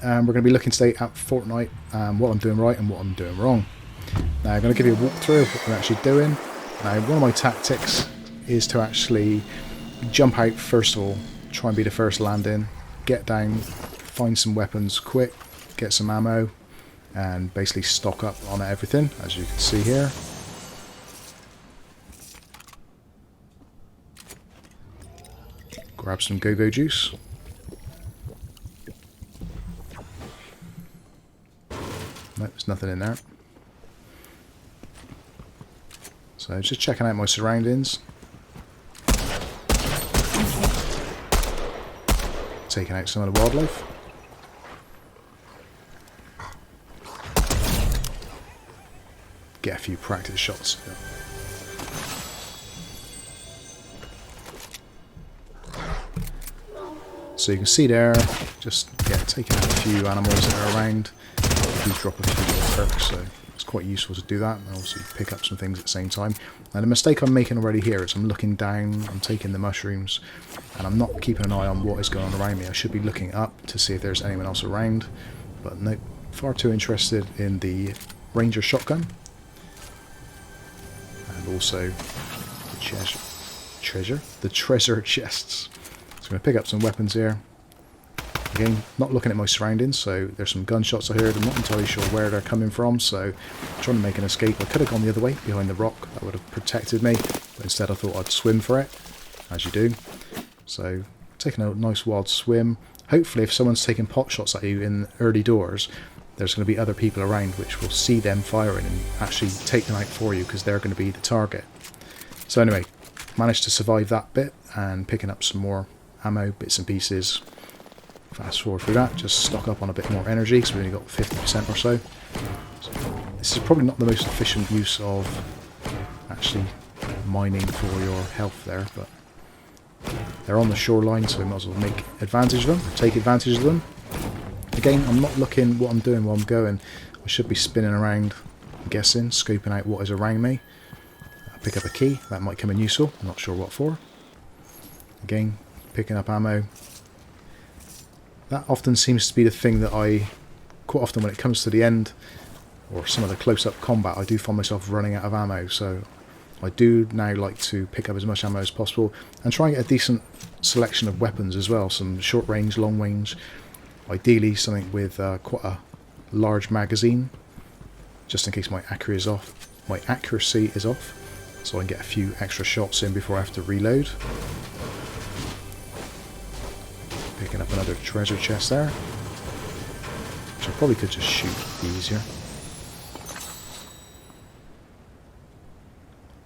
and we're going to be looking today at Fortnite, what I'm doing right and what I'm doing wrong. Now I'm going to give you a walkthrough of what I'm actually doing. Now one of my tactics is to actually jump out first of all, try and be the first landing, get down, find some weapons quick, get some ammo, and basically stock up on everything, as you can see here. Grab some go-go juice. Nope, there's nothing in there. So just checking out my surroundings. Taking out some of the wildlife. Get a few practice shots. So you can see there, just taking out a few animals that are around. Do drop a few perks, so it's quite useful to do that, and obviously pick up some things at the same time. Now the mistake I'm making already here is I'm looking down, I'm taking the mushrooms, and I'm not keeping an eye on what is going on around me. I should be looking up to see if there's anyone else around, but nope, far too interested in the Ranger shotgun, and also the treasure chests. So I'm going to pick up some weapons here. Again, not looking at my surroundings, so there's some gunshots I heard. I'm not entirely sure where they're coming from, so I'm trying to make an escape. I could have gone the other way, behind the rock. That would have protected me, but instead I thought I'd swim for it, as you do. So, taking a nice wild swim. Hopefully if someone's taking pot shots at you in early doors, there's going to be other people around which will see them firing and actually take them out for you, because they're going to be the target. So anyway, managed to survive that bit, and picking up some more ammo, bits and pieces. Fast forward through that, just stock up on a bit more energy because we've only got 50% or so. So this is probably not the most efficient use of actually mining for your health there, but they're on the shoreline, so we might as well make advantage of them, take advantage of them. Again, I'm not looking what I'm doing while I'm going. I should be spinning around, I'm guessing, scoping out what is around me. I'll pick up a key, that might come in useful, I'm not sure what for. Again, picking up ammo. That often seems to be the thing that quite often when it comes to the end, or some of the close-up combat, I do find myself running out of ammo, so I do now like to pick up as much ammo as possible, and try and get a decent selection of weapons as well, some short range, long range, ideally something with quite a large magazine, just in case my accuracy is off, so I can get a few extra shots in before I have to reload. Picking up another treasure chest there, which I probably could just shoot easier.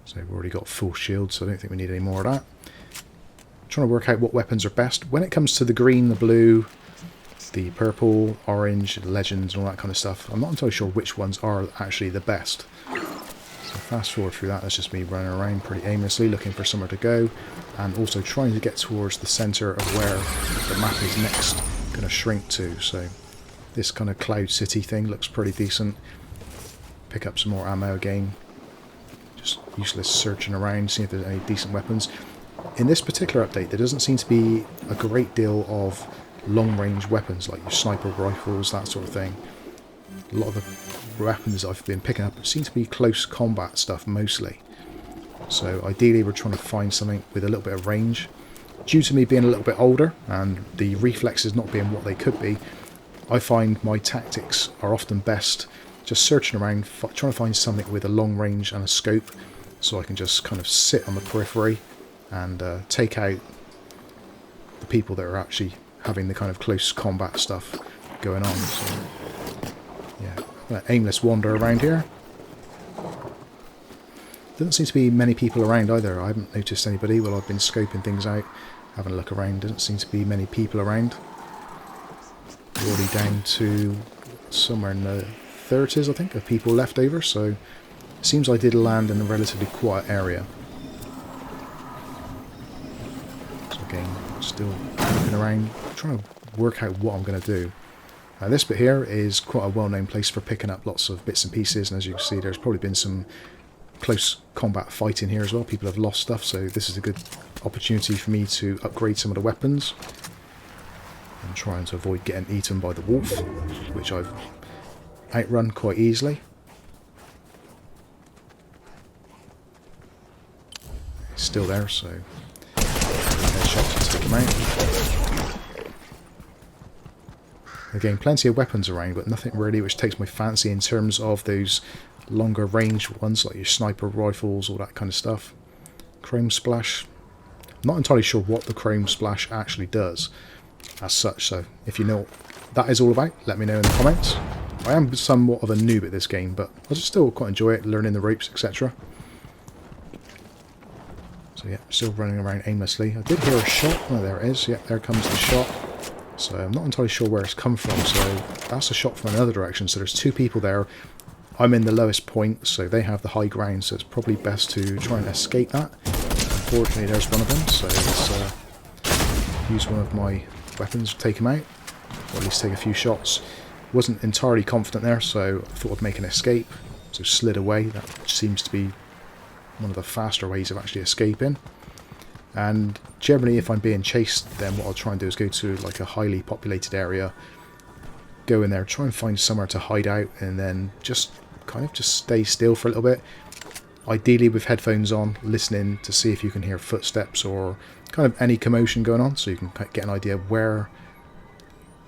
So we've already got full shield, so I don't think we need any more of that. Trying to work out what weapons are best. When it comes to the green, the blue, the purple, orange, the legends and all that kind of stuff, I'm not entirely sure which ones are actually the best. So fast forward through that, that's just me running around pretty aimlessly, looking for somewhere to go, and also trying to get towards the centre of where the map is next going to shrink to. So this kind of cloud city thing looks pretty decent. Pick up some more ammo again. Just useless searching around, seeing if there's any decent weapons. In this particular update, there doesn't seem to be a great deal of long-range weapons, like your sniper rifles, that sort of thing. A lot of the weapons I've been picking up seem to be close combat stuff mostly. So ideally we're trying to find something with a little bit of range. Due to me being a little bit older and the reflexes not being what they could be, I find my tactics are often best just searching around, trying to find something with a long range and a scope, so I can just kind of sit on the periphery and take out the people that are actually having the kind of close combat stuff going on. So, yeah, an aimless wander around here. Doesn't seem to be many people around either. I haven't noticed anybody while I've been scoping things out, having a look around. Doesn't seem to be many people around. We're already down to somewhere in the 30s, I think, of people left over, so it seems I did land in a relatively quiet area. So again, still looking around, trying to work out what I'm going to do. Now this bit here is quite a well-known place for picking up lots of bits and pieces, and as you can see there's probably been some close combat fighting here as well. People have lost stuff, so this is a good opportunity for me to upgrade some of the weapons. I'm trying to avoid getting eaten by the wolf, which I've outrun quite easily. It's still there, so headshots to take him out. Again, plenty of weapons around, but nothing really which takes my fancy in terms of those longer range ones, like your sniper rifles, all that kind of stuff. Chrome splash. I'm not entirely sure what the chrome splash actually does as such, so if you know what that is all about, let me know in the comments. I am somewhat of a noob at this game, but I just still quite enjoy it, learning the ropes, etc. So yeah, still running around aimlessly. I did hear a shot. Oh, there it is. Yeah, there comes the shot. So I'm not entirely sure where it's come from, so that's a shot from another direction. So there's two people there. I'm in the lowest point, so they have the high ground, so it's probably best to try and escape that. Unfortunately, there's one of them, so let's use one of my weapons to take him out, or at least take a few shots. Wasn't entirely confident there, so I thought I'd make an escape, so slid away. That seems to be one of the faster ways of actually escaping. And generally, if I'm being chased, then what I'll try and do is go to like a highly populated area, go in there, try and find somewhere to hide out, and then just kind of just stay still for a little bit. Ideally with headphones on, listening to see if you can hear footsteps or kind of any commotion going on, so you can get an idea of where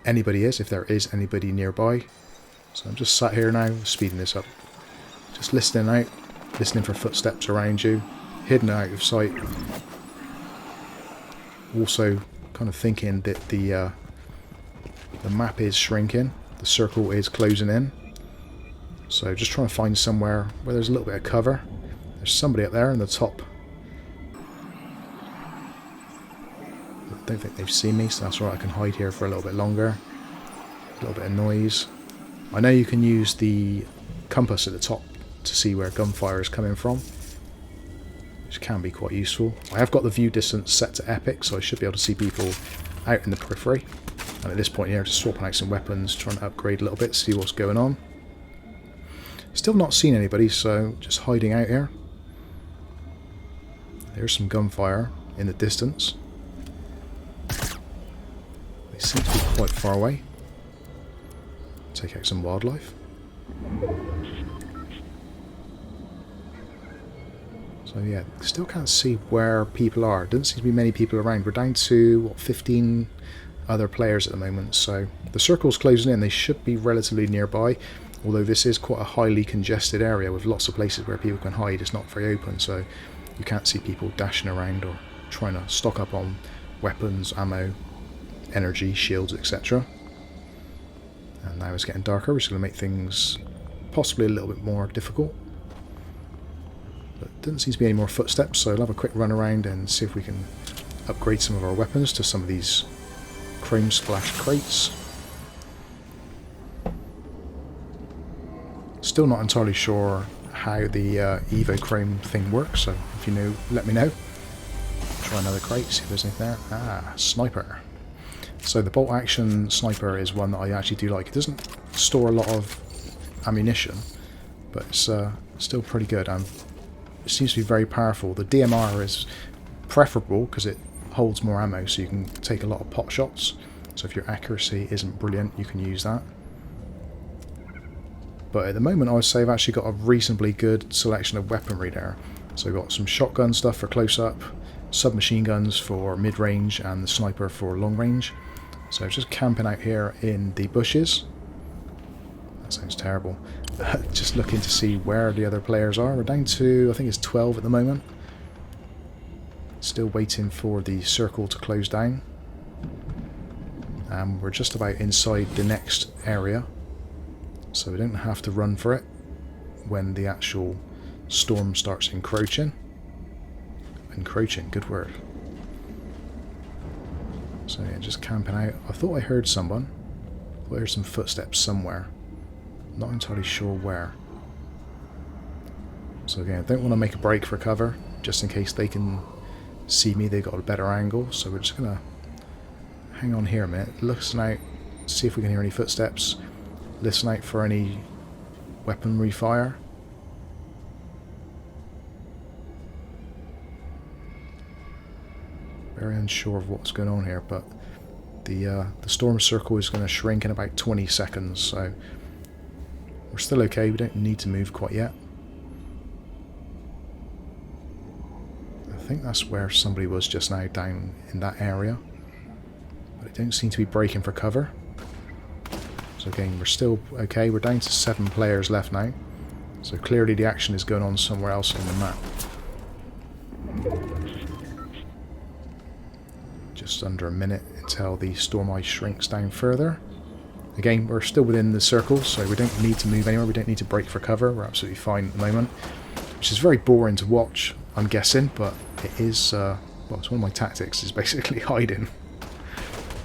anybody is, if there is anybody nearby. So I'm just sat here now, speeding this up, just listening out, listening for footsteps around you, hidden out of sight. Also kind of thinking that the map is shrinking, the circle is closing in, so just trying to find somewhere where there's a little bit of cover. There's somebody up there in the top. I don't think they've seen me, so that's right, I can hide here for a little bit longer. A little bit of noise. I know you can use the compass at the top to see where gunfire is coming from, which can be quite useful. I have got the view distance set to epic, so I should be able to see people out in the periphery. And at this point here, just swapping out some weapons, trying to upgrade a little bit, see what's going on. Still not seen anybody, so just hiding out here. There's some gunfire in the distance. They seem to be quite far away. Take out some wildlife. So yeah, still can't see where people are. Doesn't seem to be many people around. We're down to, what, 15 other players at the moment, so the circle's closing in. They should be relatively nearby, although this is quite a highly congested area with lots of places where people can hide. It's not very open, so you can't see people dashing around or trying to stock up on weapons, ammo, energy, shields, etc. And now it's getting darker, which is going to make things possibly a little bit more difficult. But doesn't seem to be any more footsteps, so I'll have a quick run around and see if we can upgrade some of our weapons to some of these chrome splash crates. Still not entirely sure how the Evo Chrome thing works, so if you know, let me know. Try another crate, see if there's anything there. Ah, sniper. So the bolt action sniper is one that I actually do like. It doesn't store a lot of ammunition, but it's still pretty good, and it seems to be very powerful. The DMR is preferable because it holds more ammo, so you can take a lot of pot shots. So if your accuracy isn't brilliant, you can use that. But at the moment, I would say I've actually got a reasonably good selection of weaponry there. So I've got some shotgun stuff for close-up, submachine guns for mid-range, and the sniper for long-range. So just camping out here in the bushes. That sounds terrible. Just looking to see where the other players are. We're down to, I think it's 12 at the moment. Still waiting for the circle to close down. And we're just about inside the next area, so we don't have to run for it when the actual storm starts encroaching. Encroaching, good word. So yeah, just camping out. I thought I heard someone. I thought I heard some footsteps somewhere. Not entirely sure where. So again, I don't want to make a break for cover, just in case they can see me. They've got a better angle, so we're just going to hang on here a minute, listen out, see if we can hear any footsteps, listen out for any weaponry fire. Very unsure of what's going on here, but The storm circle is going to shrink in about 20 seconds, so we're still okay. We don't need to move quite yet. I think that's where somebody was just now, down in that area. But they don't seem to be breaking for cover. So again, we're still okay. We're down to 7 players left now. So clearly the action is going on somewhere else on the map. Just under a minute until the storm eye shrinks down further. Again, we're still within the circle, so we don't need to move anywhere. We don't need to break for cover. We're absolutely fine at the moment. Which is very boring to watch, I'm guessing, but it is, well, it's one of my tactics, is basically hiding.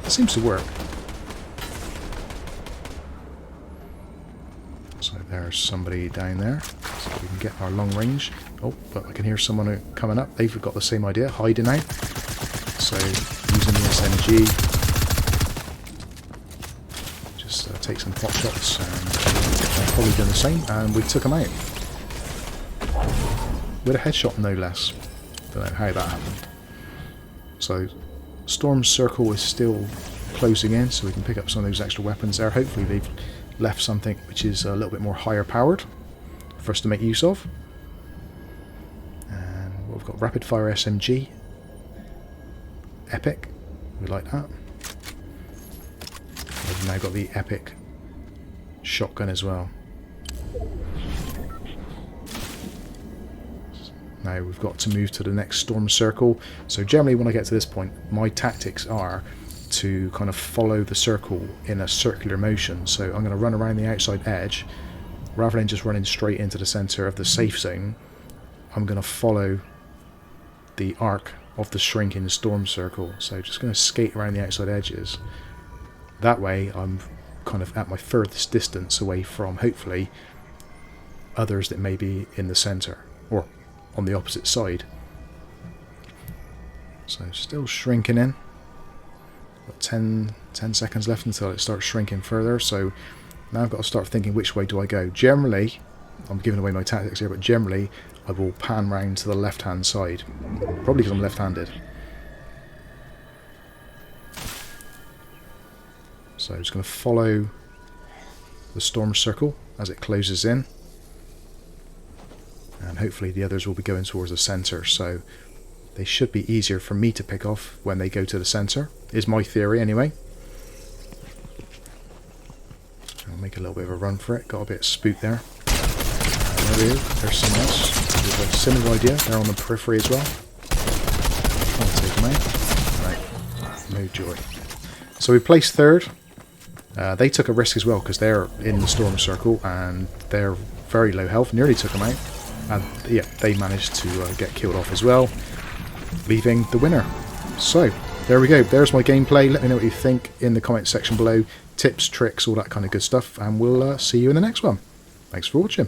It seems to work. So there's somebody down there, so we can get our long range. Oh, but I can hear someone coming up. They've got the same idea, hiding out. So using the SMG, just take some pot shots, and they're probably doing the same, and we took them out. With a headshot, no less. Don't know how that happened. So storm circle is still closing in, so we can pick up some of those extra weapons there. Hopefully they've left something which is a little bit more higher powered for us to make use of. And we've got rapid fire SMG. Epic. We like that. We've now got the epic shotgun as well. Now we've got to move to the next storm circle. So generally when I get to this point, my tactics are to kind of follow the circle in a circular motion. So I'm going to run around the outside edge rather than just running straight into the center of the safe zone. I'm going to follow the arc of the shrinking storm circle. So just going to skate around the outside edges. That way I'm kind of at my furthest distance away from, hopefully, others that may be in the center or on the opposite side. So still shrinking in. Got 10 seconds left until it starts shrinking further. So now I've got to start thinking, which way do I go? Generally, I'm giving away my tactics here, but generally I will pan round to the left hand side. Probably because I'm left handed. So I'm just going to follow the storm circle as it closes in. And hopefully the others will be going towards the center, so they should be easier for me to pick off when they go to the center, is my theory anyway. I'll make a little bit of a run for it. Got a bit of spook there. There we go. There's someone else with a similar idea. They're on the periphery as well. Trying to take them out. Right. No joy. So we placed third. They took a risk as well because they're in the storm circle and they're very low health. Nearly took them out. And yeah, they managed to get killed off as well, leaving the winner. So there we go. There's my gameplay. Let me know what you think in the comment section below. Tips, tricks, all that kind of good stuff. And we'll see you in the next one. Thanks for watching.